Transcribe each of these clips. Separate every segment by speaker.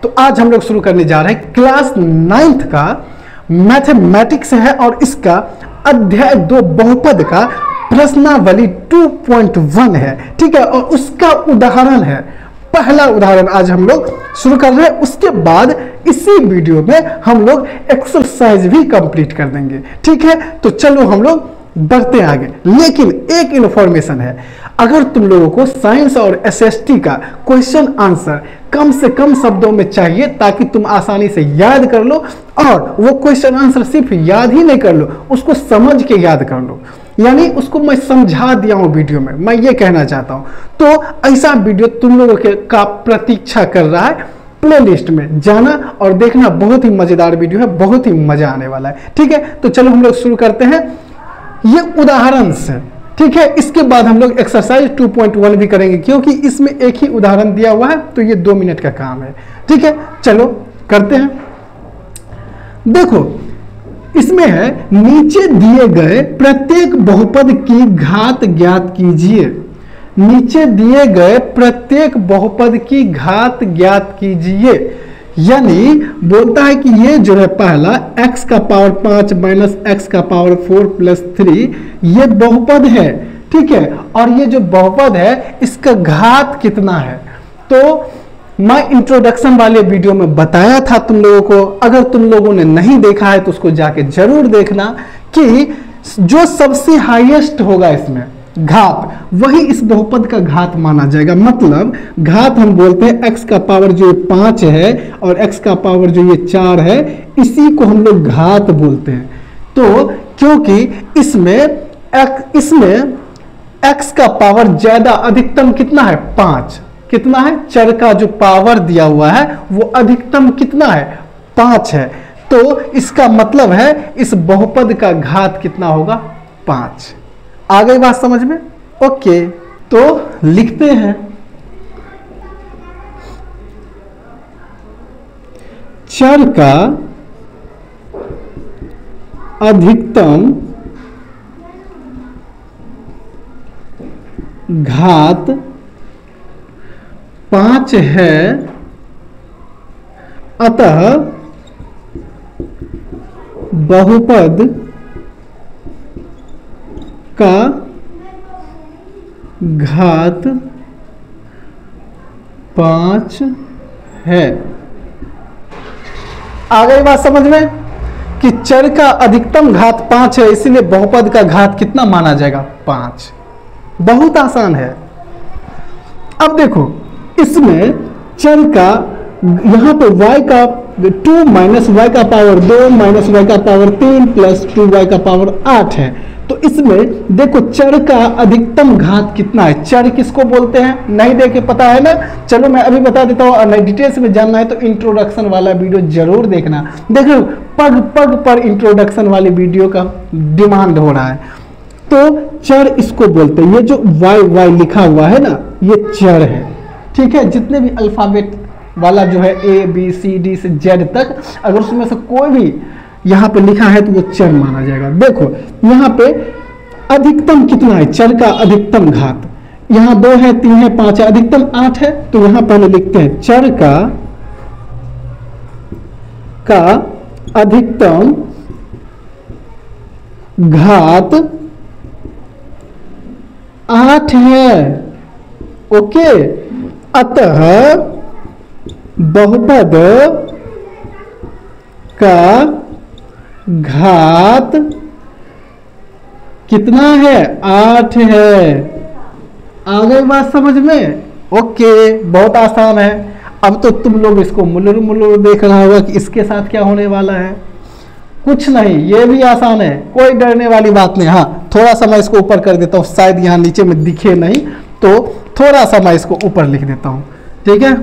Speaker 1: तो आज हम लोग शुरू करने जा रहे हैं क्लास 9th का मैथमेटिक्स है और इसका अध्याय 2 बहुपद का प्रश्नावली 2.1 है। ठीक है, और उसका उदाहरण है, पहला उदाहरण आज हम लोग शुरू कर रहे हैं। उसके बाद इसी वीडियो में हम लोग एक्सरसाइज भी कंप्लीट कर देंगे। ठीक है, तो चलो हम लोग बढ़ते आगे। लेकिन एक इन्फॉर्मेशन है, अगर तुम लोगों को साइंस और एसएसटी का क्वेश्चन आंसर कम से कम शब्दों में चाहिए ताकि तुम आसानी से याद कर लो, और वो क्वेश्चन आंसर सिर्फ याद ही नहीं कर लो, उसको समझ के याद कर लो, यानी उसको मैं समझा दिया हूं वीडियो में, मैं ये कहना चाहता हूं। तो ऐसा वीडियो तुम लोगों के का प्रतीक्षा कर रहा है। प्लेलिस्ट में जाना और देखना, बहुत ही मजेदार वीडियो है, बहुत ही मजा आने वाला है। ठीक है, तो चलो हम लोग शुरू करते हैं ये उदाहरण से। ठीक है, इसके बाद हम लोग एक्सरसाइज 2.1 भी करेंगे, क्योंकि इसमें एक ही उदाहरण दिया हुआ है, तो ये 2 मिनट का काम है। ठीक है, चलो करते हैं। देखो, इसमें है नीचे दिए गए प्रत्येक बहुपद की घात ज्ञात कीजिए। नीचे दिए गए प्रत्येक बहुपद की घात ज्ञात कीजिए, यानी बोलता है कि ये जो है पहला x का पावर 5 माइनस x का पावर 4 प्लस 3 ये बहुपद है। ठीक है, और ये जो बहुपद है इसका घात कितना है। तो मैं इंट्रोडक्शन वाले वीडियो में बताया था तुम लोगों को, अगर तुम लोगों ने नहीं देखा है तो उसको जाके जरूर देखना, कि जो सबसे हाईएस्ट होगा इसमें घात, वही इस बहुपद का घात माना जाएगा। मतलब घात हम बोलते हैं x का पावर जो 5 है और x का पावर जो ये 4 है, इसी को हम लोग घात बोलते हैं। तो क्योंकि इसमें x का पावर ज्यादा, अधिकतम कितना है 5, कितना है, चर का जो पावर दिया हुआ है वो अधिकतम कितना है 5 है। तो इसका मतलब है इस बहुपद का घात कितना होगा 5। आ गई बात समझ में? ओके, तो लिखते हैं चर का अधिकतम घात 5 है, अतः बहुपद का घात 5 है। आ गई बात समझ में कि चर का अधिकतम घात 5 है, इसीलिए बहुपद का घात कितना माना जाएगा 5। बहुत आसान है। अब देखो, इसमें चर का यहां पे y का 2 माइनस y का पावर 2 माइनस y का पावर 3 प्लस 2y का पावर 8 है। तो इसमें देखो चर का अधिकतम घात कितना है। चर किसको बोलते हैं नहीं देखे पता है ना? चलो मैं अभी बता देता हूँ, और डिटेल्स में जानना है तो इंट्रोडक्शन वाला वीडियो जरूर देखना। देखो पग पग पर इंट्रोडक्शन वाले वीडियो का डिमांड हो रहा है। तो चर इसको बोलते हैं, ये जो y लिखा हुआ है ना, ये चर है। ठीक है, जितने भी अल्फाबेट वाला जो है ABCD से Z तक, अगर उसमें से कोई भी यहाँ पे लिखा है तो वो चर माना जाएगा। देखो यहाँ पे अधिकतम कितना है, चर का अधिकतम घात, यहाँ 2 है 3 है 5 है, अधिकतम 8 है। तो यहाँ पहले लिखते हैं चर का अधिकतम घात 8 है। ओके, अतः बहुपद का घात कितना है 8 है। आ गई बात समझ में? ओके, बहुत आसान है। अब तो तुम लोग इसको मुल्लुर मुल्लुर देख रहा होगा कि इसके साथ क्या होने वाला है। कुछ नहीं, ये भी आसान है, कोई डरने वाली बात नहीं। हाँ, थोड़ा सा मैं इसको ऊपर कर देता हूँ, शायद यहाँ नीचे में दिखे नहीं, तो थोड़ा सा मैं इसको ऊपर लिख देता हूँ। ठीक है,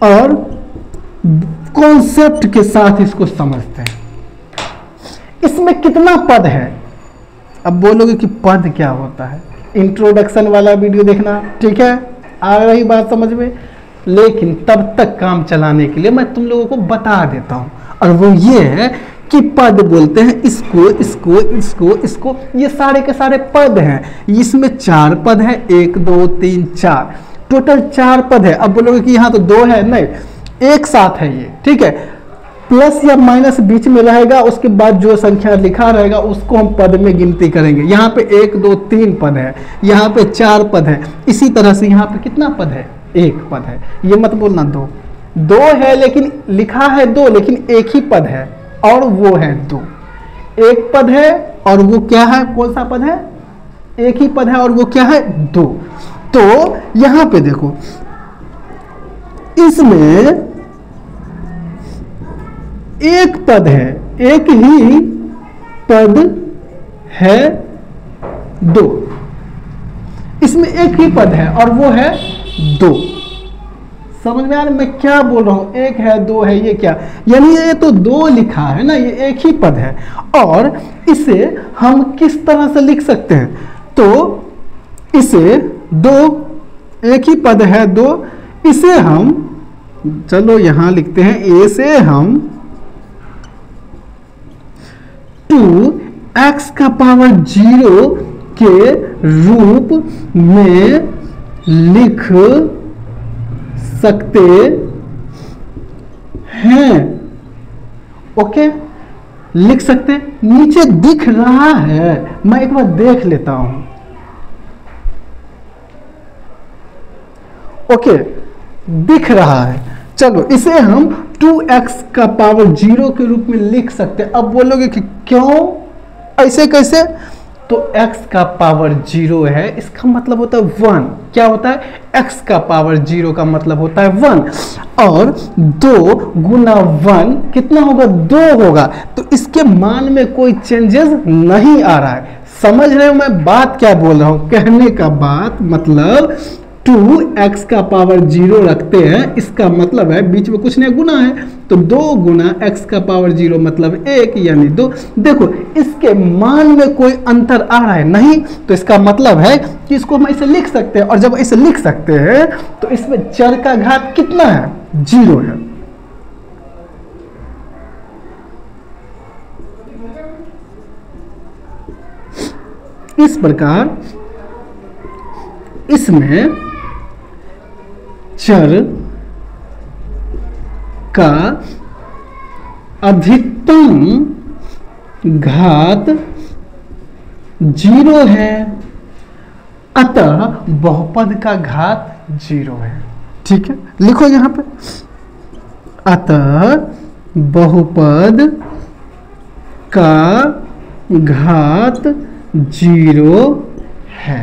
Speaker 1: और कॉन्सेप्ट के साथ इसको समझते हैं। इसमें कितना पद है? अब बोलोगे कि पद क्या होता है, इंट्रोडक्शन वाला वीडियो देखना। ठीक है, आ रही बात समझ में? लेकिन तब तक काम चलाने के लिए मैं तुम लोगों को बता देता हूं, और वो ये है कि पद बोलते हैं इसको इसको इसको इसको, ये सारे के सारे पद हैं। इसमें 4 पद है, 1 2 3 4, टोटल 4 पद है। अब बोलोगे कि यहाँ तो 2 है, नहीं, एक साथ है ये, ठीक है। प्लस या माइनस बीच में रहेगा, उसके बाद जो संख्या लिखा रहेगा उसको हम पद में गिनती करेंगे। यहाँ पे 1 2 3 पद है, यहाँ पे 4 पद है, इसी तरह से यहाँ पे कितना पद है, 1 पद है। ये मत बोलना 2 है, लेकिन लिखा है 2, लेकिन एक ही पद है और वो है 2। एक पद है और वो क्या है, कौन सा पद है, एक ही पद है और वो क्या है, 2। तो यहां पे देखो, इसमें एक पद है, एक ही पद है 2, इसमें एक ही पद है और वो है 2। समझ में आ रहा है मैं क्या बोल रहा हूं, 1 है 2 है, ये क्या, यानी ये तो 2 लिखा है ना, ये एक ही पद है। और इसे हम किस तरह से लिख सकते हैं, तो इसे 2, एक ही पद है 2, इसे हम, चलो यहां लिखते हैं, ए से हम 2x का पावर 0 के रूप में लिख सकते हैं। ओके, लिख सकते, नीचे दिख रहा है, मैं एक बार देख लेता हूं। ओके, दिख रहा है, चलो इसे हम 2x का पावर 0 के रूप में लिख सकते हैं। अब बोलोगे कि क्यों, ऐसे कैसे, तो x का पावर 0 है, इसका मतलब होता है 1। क्या होता है, x का पावर 0 का मतलब होता है 1, और 2 गुना 1 कितना होगा, 2 होगा। तो इसके मान में कोई चेंजेस नहीं आ रहा है। समझ रहे हो मैं बात क्या बोल रहा हूं, कहने का बात मतलब 2x का पावर 0 रखते हैं, इसका मतलब है बीच में कुछ नहीं, गुना है, तो 2 गुना x का पावर 0 मतलब 1 यानी 2। देखो इसके मान में कोई अंतर आ रहा है नहीं, तो इसका मतलब है कि इसको हम ऐसे लिख सकते हैं, और जब ऐसे लिख सकते हैं तो इसमें चर का घात कितना है, 0 है। इस प्रकार इसमें चर का अधिकतम घात 0 है, अतः बहुपद का घात 0 है। ठीक है, लिखो यहां पे, अतः बहुपद का घात 0 है।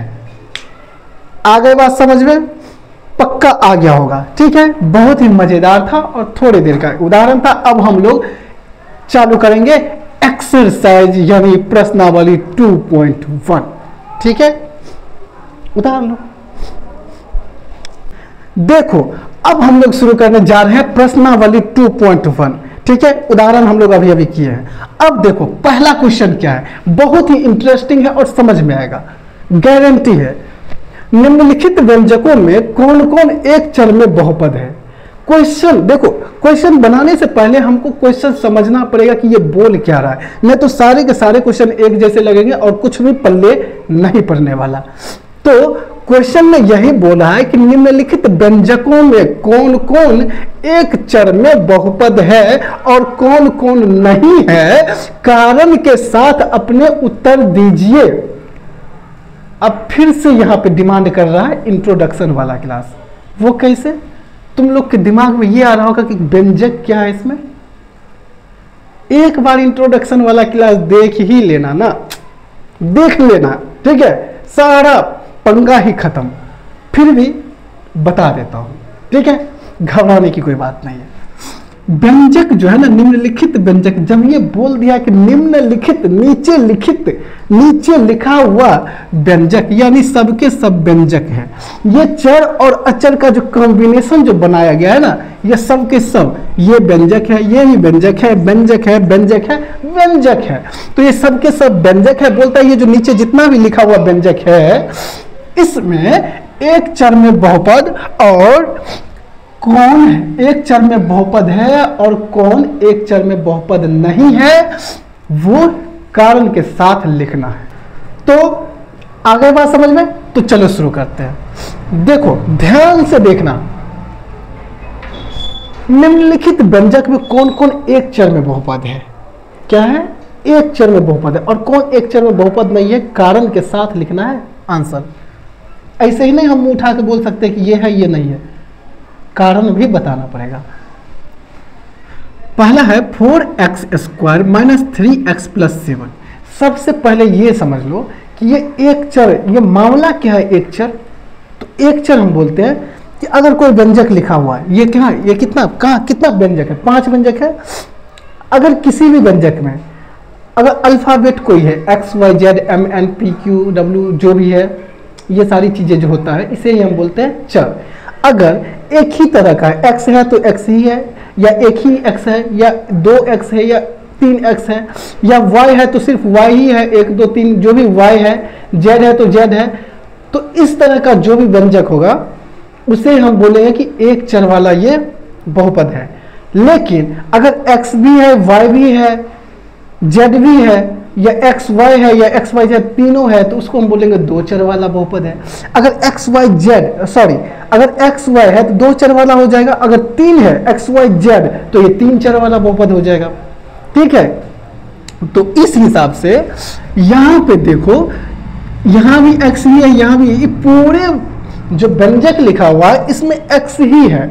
Speaker 1: आ गई बात समझ में, पक्का आ गया होगा। ठीक है, बहुत ही मजेदार था और थोड़ी देर का उदाहरण था। अब हम लोग चालू करेंगे एक्सरसाइज यानी प्रश्नावली 2.1। ठीक है, उदाहरण लो। देखो अब हम लोग शुरू करने जा रहे हैं प्रश्नावली 2.1। ठीक है, उदाहरण हम लोग अभी अभी किए हैं। अब देखो पहला क्वेश्चन क्या है, बहुत ही इंटरेस्टिंग है और समझ में आएगा, गारंटी है। निम्नलिखित व्यंजकों में कौन कौन एक चर में बहुपद है। क्वेश्चन देखो, क्वेश्चन बनाने से पहले हमको क्वेश्चन समझना पड़ेगा कि ये बोल क्या रहा है, नहीं तो सारे के सारे क्वेश्चन एक जैसे लगेंगे और कुछ भी पल्ले नहीं पड़ने वाला। तो क्वेश्चन में यही बोला है कि निम्नलिखित व्यंजकों में कौन कौन एक चर में बहुपद है और कौन कौन नहीं है, कारण के साथ अपने उत्तर दीजिए। अब फिर से यहां पे डिमांड कर रहा है इंट्रोडक्शन वाला क्लास। वो कैसे, तुम लोग के दिमाग में ये आ रहा होगा कि व्यंजक क्या है इसमें, एक बार इंट्रोडक्शन वाला क्लास देख ही लेना ना, देख लेना। ठीक है, सारा पंगा ही खत्म, फिर भी बता देता हूं। ठीक है, घबराने की कोई बात नहीं है। व्यंजक जो है ना, निम्नलिखित व्यंजक, जब ये बोल दिया कि निम्नलिखित, नीचे लिखित, नीचे लिखा हुआ व्यंजक यानी सबके सब व्यंजक हैं। ये चर और अचर का जो कॉम्बिनेशन जो बनाया गया है ना, ये सब के सब, ये व्यंजक है, ये भी व्यंजक है, व्यंजक है, व्यंजक है, व्यंजक है। तो ये सब के सब व्यंजक है। बोलता है ये जो नीचे जितना भी लिखा हुआ व्यंजक है, इसमें एक चर में बहुपद और कौन एक चर में बहुपद है और कौन एक चर में बहुपद नहीं है, वो कारण के साथ लिखना है। तो आगे बात समझ में, तो चलो शुरू करते हैं। देखो ध्यान से देखना, निम्नलिखित व्यंजक में कौन कौन एक चर में बहुपद है? क्या है? एक चर में बहुपद है। और कौन एक चर में बहुपद नहीं है? कारण के साथ लिखना है आंसर। ऐसे ही नहीं हम उठा के बोल सकते कि ये है ये नहीं है, कारण भी बताना पड़ेगा। पहला है 4x² माइनस 3x प्लस 7। सबसे पहले ये समझ लो कि ये एक चर, ये मामला क्या है एक चर? तो एक चर हम बोलते हैं कि अगर कोई व्यंजक लिखा हुआ है, ये क्या है, ये कितना कहाँ कितना व्यंजक है? 5 व्यंजक है। अगर किसी भी व्यंजक में अगर अल्फाबेट कोई है x y z m n p q w जो भी है, ये सारी चीजें जो होता है इसे ही हम बोलते हैं चर। अगर एक ही तरह का है, x है तो x ही है, या एक ही x है, या 2x है, या 3x है, या y है तो सिर्फ y ही है, 1 2 3 जो भी y है, z है तो z है। तो इस तरह का जो भी व्यंजक होगा उसे हम बोलेंगे कि एक चर वाला ये बहुपद है। लेकिन अगर x भी है, y भी है, z भी है, या एक्स वाई है, या एक्स वाई जेड तीनों है, तो उसको हम बोलेंगे दो चर वाला बहुपद है। अगर एक्स वाई जेड अगर एक्स वाई है तो दो चर वाला हो जाएगा। अगर 3 है एक्स वाई जेड तो ये 3 चर वाला बहुपद हो जाएगा। ठीक है, तो इस हिसाब से यहां पे देखो, यहां भी एक्स ही है, यहां भी, ये पूरे जो व्यंजक लिखा हुआ है इसमें एक्स ही है।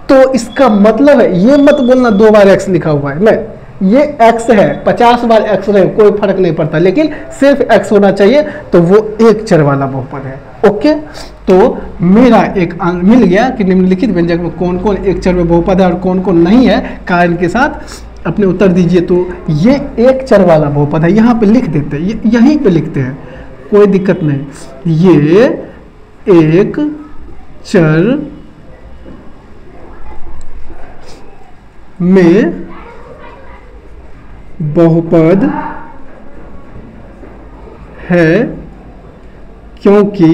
Speaker 1: तो इसका मतलब है, ये मत बोलना 2 बार एक्स लिखा हुआ है, नहीं, ये x है, 50 बार x रहे कोई फर्क नहीं पड़ता, लेकिन सिर्फ x होना चाहिए, तो वो एक चर वाला बहुपद है। ओके, तो मेरा एक अंक मिल गया कि निम्नलिखित व्यंजक में कौन कौन एक चर में बहुपद है और कौन कौन नहीं है। कारण के साथ अपने उत्तर दीजिए। तो ये एक चर वाला बहुपद है, यहाँ पे लिख देते हैं, यहीं पे लिखते हैं, कोई दिक्कत नहीं। ये एक चर में बहुपद है क्योंकि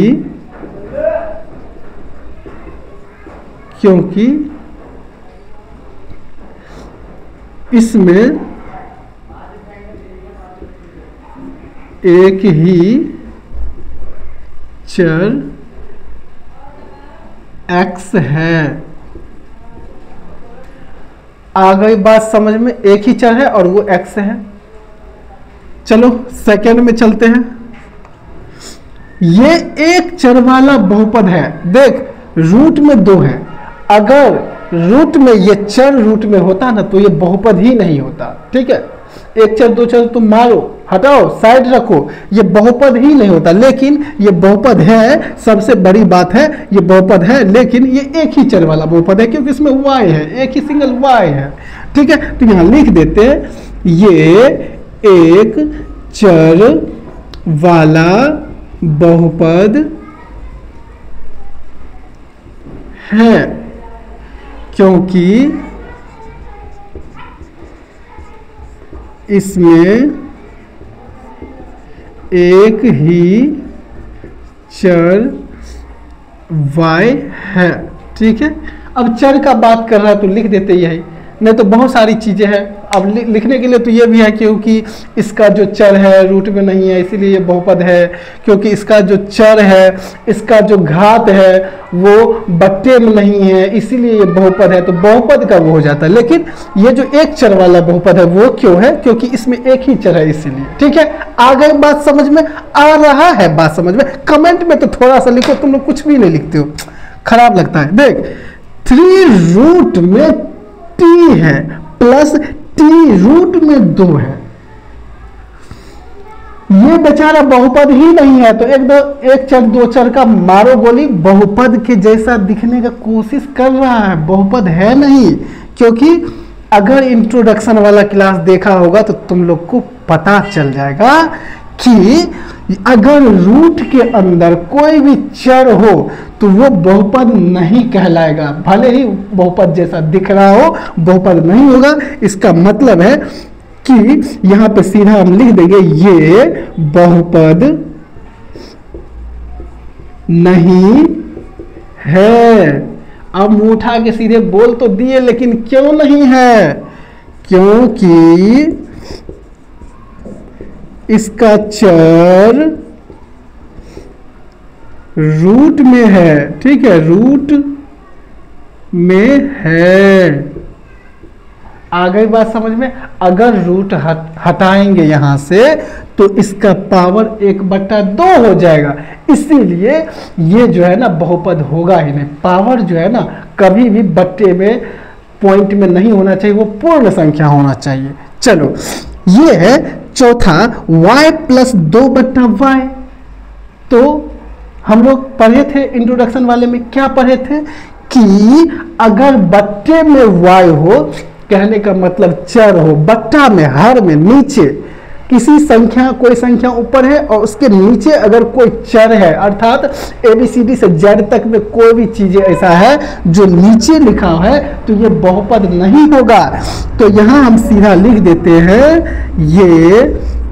Speaker 1: इसमें एक ही चर x है। आ गई बात समझ में? एक ही चर है और वो x है। चलो सेकंड में चलते हैं। ये एक चर वाला बहुपद है। देख, रूट में 2 है, अगर रूट में ये चर रूट में होता ना तो ये बहुपद ही नहीं होता। ठीक है, एक चर दो चर तुम मारो, हटाओ, साइड रखो, ये बहुपद ही नहीं होता। लेकिन ये बहुपद है, सबसे बड़ी बात है ये बहुपद है, लेकिन ये एक ही चर वाला बहुपद है क्योंकि इसमें y है, एक ही सिंगल y है। ठीक है, तो यहां लिख देते हैं ये एक चर वाला बहुपद है क्योंकि इसमें एक ही चर y है। ठीक है, अब चर का बात कर रहा है तो लिख देते यही, नहीं तो बहुत सारी चीज़ें हैं। अब लिखने के लिए तो ये भी है क्योंकि इसका जो चर है रूट में नहीं है इसीलिए ये बहुपद है, क्योंकि इसका जो चर है, इसका जो घात है वो बट्टे में नहीं है इसीलिए ये बहुपद है, तो बहुपद का वो हो जाता है। लेकिन ये जो एक चर वाला बहुपद है वो क्यों है? क्योंकि इसमें एक ही चर है इसीलिए। ठीक है, आ गई बात समझ में? आ रहा है बात समझ में? कमेंट में तो थोड़ा सा लिखो, तुम लोग कुछ भी नहीं लिखते हो, खराब लगता है। देख, 3 रूट में t है प्लस t रूट में 2 है, ये बेचारा बहुपद ही नहीं है। तो एक चर दो चर का मारो गोली, बहुपद के जैसा दिखने का कोशिश कर रहा है, बहुपद है नहीं। क्योंकि अगर इंट्रोडक्शन वाला क्लास देखा होगा तो तुम लोग को पता चल जाएगा कि अगर रूट के अंदर कोई भी चर हो तो वो बहुपद नहीं कहलाएगा, भले ही बहुपद जैसा दिख रहा हो, बहुपद नहीं होगा। इसका मतलब है कि यहां पे सीधा हम लिख देंगे ये बहुपद नहीं है। अब मुंह उठा के सीधे बोल तो दिए, लेकिन क्यों नहीं है? क्योंकि इसका चर रूट में है। ठीक है, रूट में है। आ गई बात समझ में। अगर रूट हटाएंगे यहाँ से तो इसका पावर 1/2 हो जाएगा, इसीलिए ये जो है ना बहुपद होगा ही नहीं। पावर जो है ना कभी भी बट्टे में पॉइंट में नहीं होना चाहिए, वो पूर्ण संख्या होना चाहिए। चलो ये है चौथा y + 2/y। तो हम लोग पढ़े थे इंट्रोडक्शन वाले में, क्या पढ़े थे कि अगर बट्टे में y हो, कहने का मतलब चर हो, बट्टा में, हर में, नीचे किसी संख्या, कोई संख्या ऊपर है और उसके नीचे अगर कोई चर है, अर्थात ABCD से Z तक में कोई भी चीजें ऐसा है जो नीचे लिखा है, तो ये बहुपद नहीं होगा। तो यहां हम सीधा लिख देते हैं ये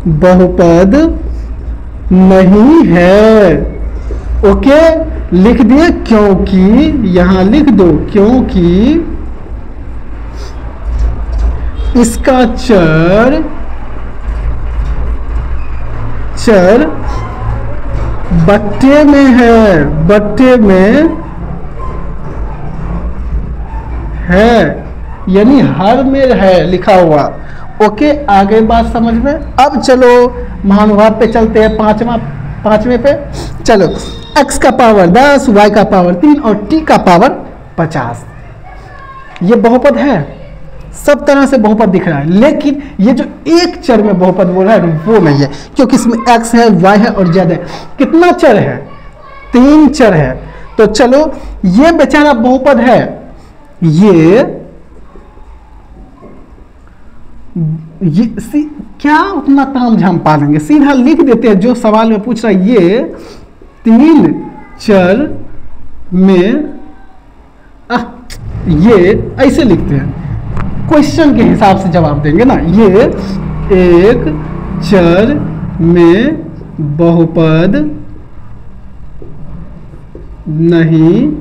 Speaker 1: बहुपद नहीं है। ओके, लिख दिए, क्योंकि यहां लिख दो, क्योंकि इसका चर बट्टे में है, बट्टे में है, यानी हर में है लिखा हुआ। ओके, आगे बात समझ में। अब चलो महानुभाव पे चलते हैं, पांचवें पे। चलो, x का पावर 10, y का पावर 3 और t का पावर 50। ये बहुपद है, सब तरह से बहुपद दिख रहा है, लेकिन ये जो एक चर में बहुपद बोल रहा है वो नहीं है, क्योंकि इसमें x है, y है और z है। कितना चर है? 3 चर है। तो चलो ये बेचारा बहुपद है, ये क्या उतना ताम झाम पालेंगे, सीधा लिख देते हैं जो सवाल में पूछ रहा है। ये 3 चर में ये ऐसे लिखते हैं, क्वेश्चन के हिसाब से जवाब देंगे ना। ये एक चर में बहुपद नहीं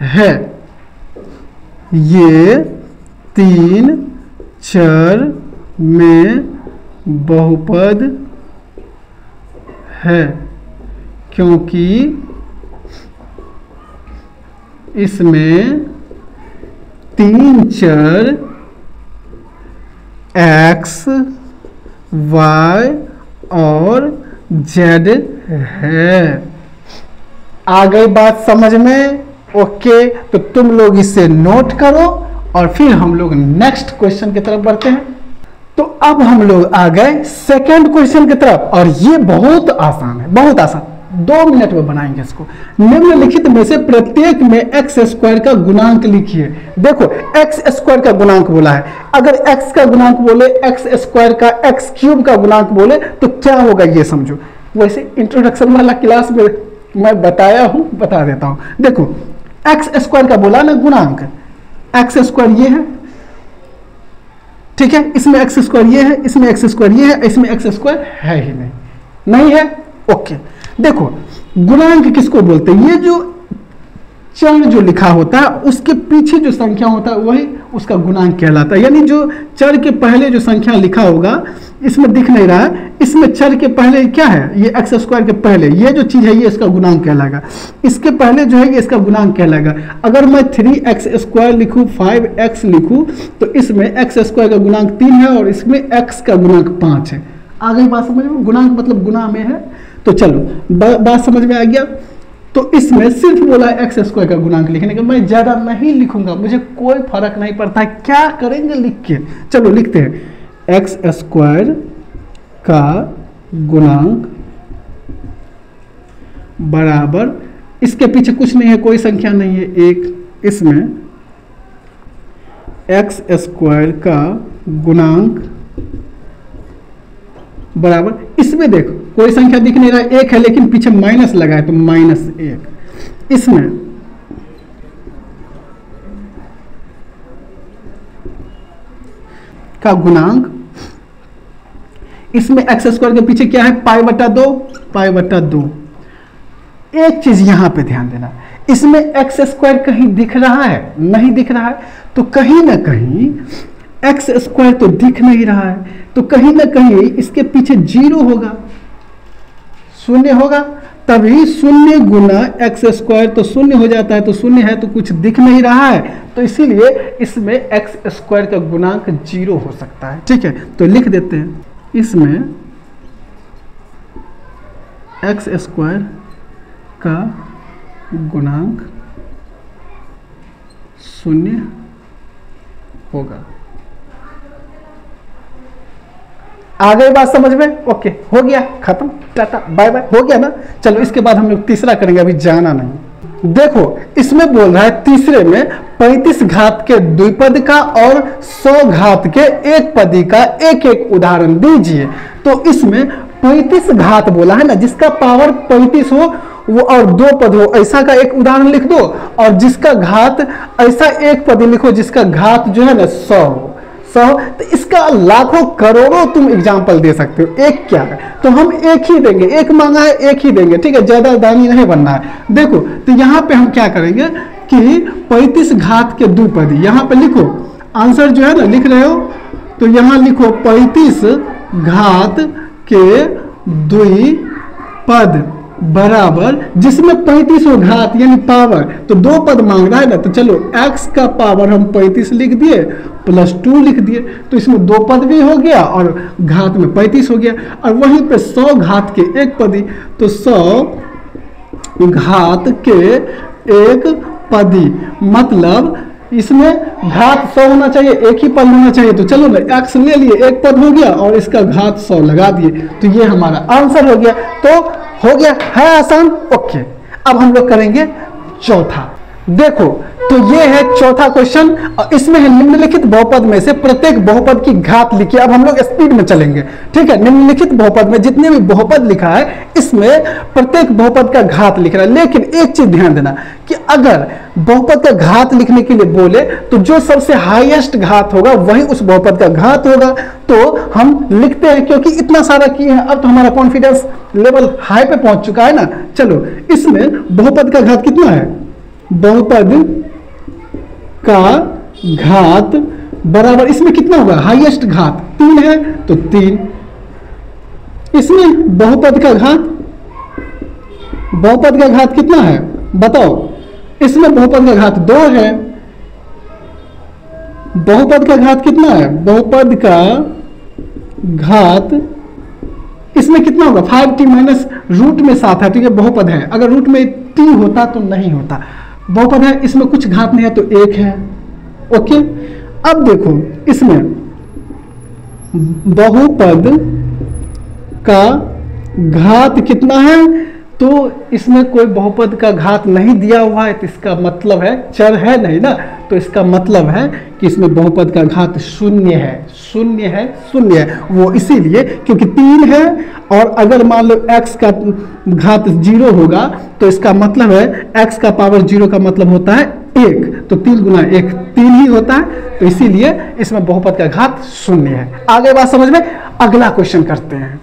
Speaker 1: है, ये 3 चर में बहुपद है, क्योंकि इसमें 3 चर x, y और z है। आ गई बात समझ में? ओके, तो तुम लोग इसे नोट करो और फिर हम लोग नेक्स्ट क्वेश्चन की तरफ बढ़ते हैं। तो अब हम लोग आ गए सेकंड क्वेश्चन की तरफ, और ये बहुत आसान है, बहुत आसान, 2 मिनट में बनाएंगे इसको। निम्नलिखित में से प्रत्येक में x² का गुणांक लिखिए। देखो x² का गुणांक बोला है, अगर x का गुणांक बोले, x² का x³ का गुणांक बोले तो क्या होगा ये समझो। वैसे इंट्रोडक्शन वाला क्लास में मैं बताया हूं, बता देता हूं। देखो x² का बोला ना गुणांक, x² ये है, ठीक है, इसमें x² ये है, इसमें x² ये है, इसमें x² है ही नहीं है। ओके, देखो गुणांक किसको बोलते हैं? ये जो चर जो लिखा होता है उसके पीछे जो संख्या होता है वही उसका गुणांक कहलाता है। यानी जो चर के पहले जो संख्या लिखा होगा, इसमें दिख नहीं रहा है, इसमें चर के पहले क्या है? ये x² के पहले ये जो चीज है ये इसका गुणांक कहलाएगा, इसके पहले जो है ये इसका गुणांक कहलाएगा। अगर मैं 3x² लिखूं, 5x लिखूं, तो इसमें x² का गुणांक 3 है और इसमें x का गुणांक 5 है। आ गई बात समझ में? गुणांक मतलब गुणा में है। तो चलो बात समझ में आ गया। तो इसमें सिर्फ बोला x² का गुणांक लिखने का, मैं ज्यादा नहीं लिखूंगा, मुझे कोई फर्क नहीं पड़ता है क्या करेंगे लिख के। चलो लिखते हैं x² का गुणांक बराबर, इसके पीछे कुछ नहीं है, कोई संख्या नहीं है, 1। इसमें x² का गुणांक बराबर, इसमें देखो कोई संख्या दिख नहीं रहा है, 1 है, लेकिन पीछे माइनस लगा है तो -1। इसमें का गुणांक, इसमें x² के पीछे क्या है? π/2। एक चीज यहां पे ध्यान देना, इसमें x² कहीं दिख रहा है? नहीं दिख रहा है। तो कहीं ना कहीं x² तो दिख नहीं रहा है, तो कहीं ना कहीं इसके पीछे 0 होगा, 0 होगा। तभी शून्य गुना एक्स स्क्वायर तो शून्य हो जाता है, तो शून्य है तो कुछ दिख नहीं रहा है, तो इसीलिए इसमें एक्स स्क्वायर का गुणांक 0 हो सकता है। ठीक है, तो लिख देते हैं इसमें एक्स स्क्वायर का गुणांक 0 होगा। आ गई बात समझ में? ओके, हो गया, खत्म, टाटा बाय बाय, हो गया ना। चलो इसके बाद हम लोग तीसरा करेंगे, अभी जाना नहीं। देखो इसमें बोल रहा है तीसरे में 35 घात के द्विपद का और 100 घात के एक पदी का एक एक उदाहरण दीजिए। तो इसमें 35 घात बोला है ना, जिसका पावर 35 हो वो और 2 पद हो, ऐसा का एक उदाहरण लिख दो, और जिसका घात ऐसा एक पदी लिखो जिसका घात जो है ना 100 हो। तो इसका लाखों करोड़ों तुम एग्जाम्पल दे सकते हो। एक क्या है तो हम एक ही देंगे, एक मांगा है एक ही देंगे। ठीक है, ज्यादा दानी नहीं बनना है। देखो तो यहाँ पे हम क्या करेंगे कि 35 घात के द्विपदी यहाँ पे लिखो, आंसर जो है ना लिख रहे हो तो यहाँ लिखो 35 घात के द्विपद बराबर, जिसमें 35 घात यानी पावर, तो 2 पद मांग रहा है ना, तो चलो x का पावर हम 35 लिख दिए प्लस 2 लिख दिए, तो इसमें 2 पद भी हो गया और घात में 35 हो गया। और वहीं पे 100 घात के एक पदी, तो 100 घात के एक पदी मतलब इसमें घात 100 होना चाहिए, एक ही पद होना चाहिए। तो चलो ना x ले लिए, एक पद हो गया और इसका घात 100 लगा दिए, तो ये हमारा आंसर हो गया। तो हो गया, है आसान। ओके, अब हम लोग करेंगे चौथा। देखो तो ये है चौथा क्वेश्चन, और इसमें है निम्नलिखित बहुपद में से प्रत्येक बहुपद की घात लिखिए। अब हम लोग स्पीड में चलेंगे। ठीक है, निम्नलिखित बहुपद में जितने भी बहुपद लिखा है इसमें प्रत्येक बहुपद का घात लिख रहा है। लेकिन एक चीज ध्यान देना कि अगर बहुपद का घात लिखने के लिए बोले तो जो सबसे हाईएस्ट घात होगा वही उस बहुपद का घात होगा। तो हम लिखते हैं, क्योंकि इतना सारा किए हैं अब तो हमारा कॉन्फिडेंस लेवल हाई पे पहुंच चुका है ना। चलो इसमें बहुपद का घात कितना है, बहुपद का घात बराबर, इसमें कितना होगा, हाईएस्ट घात 3 है तो 3। इसमें बहुपद का घात कितना है बताओ, इसमें बहुपद का घात 2 है। बहुपद का घात कितना है, बहुपद का घात इसमें कितना होगा 5t माइनस रूट में 7 है, ठीक है बहुपद है। अगर रूट में t होता तो नहीं होता, बहुपद है, इसमें कुछ घात नहीं है तो 1 है। ओके, अब देखो इसमें बहुपद का घात कितना है, तो इसमें कोई बहुपद का घात नहीं दिया हुआ है, तो इसका मतलब है चर है नहीं ना, तो इसका मतलब है कि इसमें बहुपद का घात 0 है, 0 है, 0 है। वो इसीलिए क्योंकि 3 है, और अगर मान लो x का घात 0 होगा तो इसका मतलब है x का पावर 0 का मतलब होता है 1, तो 3 गुना 1 3 ही होता है, तो इसीलिए इसमें बहुपद का घात 0 है। आगे बात समझ में। अगला क्वेश्चन करते हैं।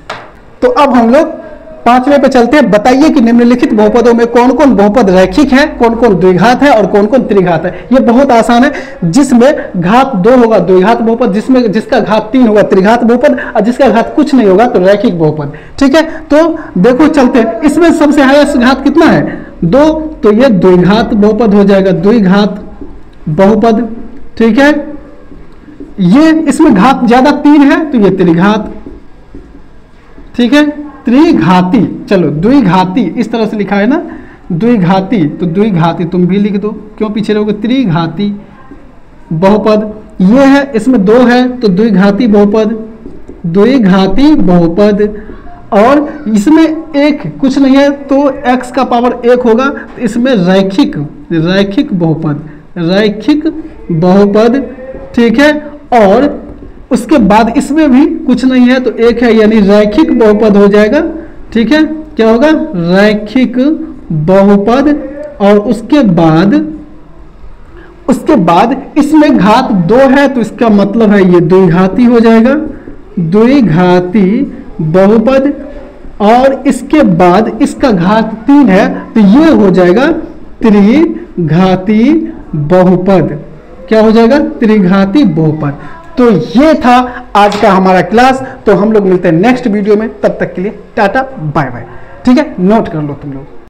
Speaker 1: तो अब हम लोग 5वें पे चलते हैं। बताइए कि निम्नलिखित बहुपदों में कौन कौन बहुपद रैखिक है, कौन कौन द्विघात है और कौन कौन त्रिघात है। ये बहुत आसान है। जिसमें घात 2 होगा द्विघात बहुपद, जिसका घात 3 होगा त्रिघात बहुपद, और जिसका घात कुछ नहीं होगा तो रैखिक बहुपद। ठीक है, तो देखो चलते हैं। इसमें सबसे हाईएस्ट घात कितना है 2, तो ये द्विघात बहुपद हो जाएगा, द्विघात बहुपद। ठीक है, ये इसमें घात ज्यादा 3 है तो ये त्रिघात। ठीक है, त्रिघाती, चलो द्विघाती इस तरह से लिखा है ना, द्विघाती, तो द्विघाती तुम भी लिख दो, क्यों पीछे रहोगे। त्रिघाती बहुपद ये है, इसमें 2 है तो द्विघाती बहुपद, द्विघाती बहुपद। और इसमें एक कुछ नहीं है तो x का पावर 1 होगा, तो इसमें रैखिक बहुपद, रैखिक बहुपद। ठीक है, और उसके बाद इसमें भी कुछ नहीं है तो 1 है, यानी रैखिक बहुपद हो जाएगा। ठीक है, क्या होगा रैखिक बहुपद। और उसके बाद इसमें घात 2 है तो इसका मतलब है ये द्विघाती हो जाएगा, द्विघाती बहुपद। और इसके बाद इसका घात 3 है तो ये हो जाएगा त्रिघाती बहुपद। क्या हो जाएगा, त्रिघाती बहुपद। तो ये था आज का हमारा क्लास। तो हम लोग मिलते हैं नेक्स्ट वीडियो में, तब तक के लिए टाटा बाय बाय। ठीक है, नोट कर लो तुम लोग।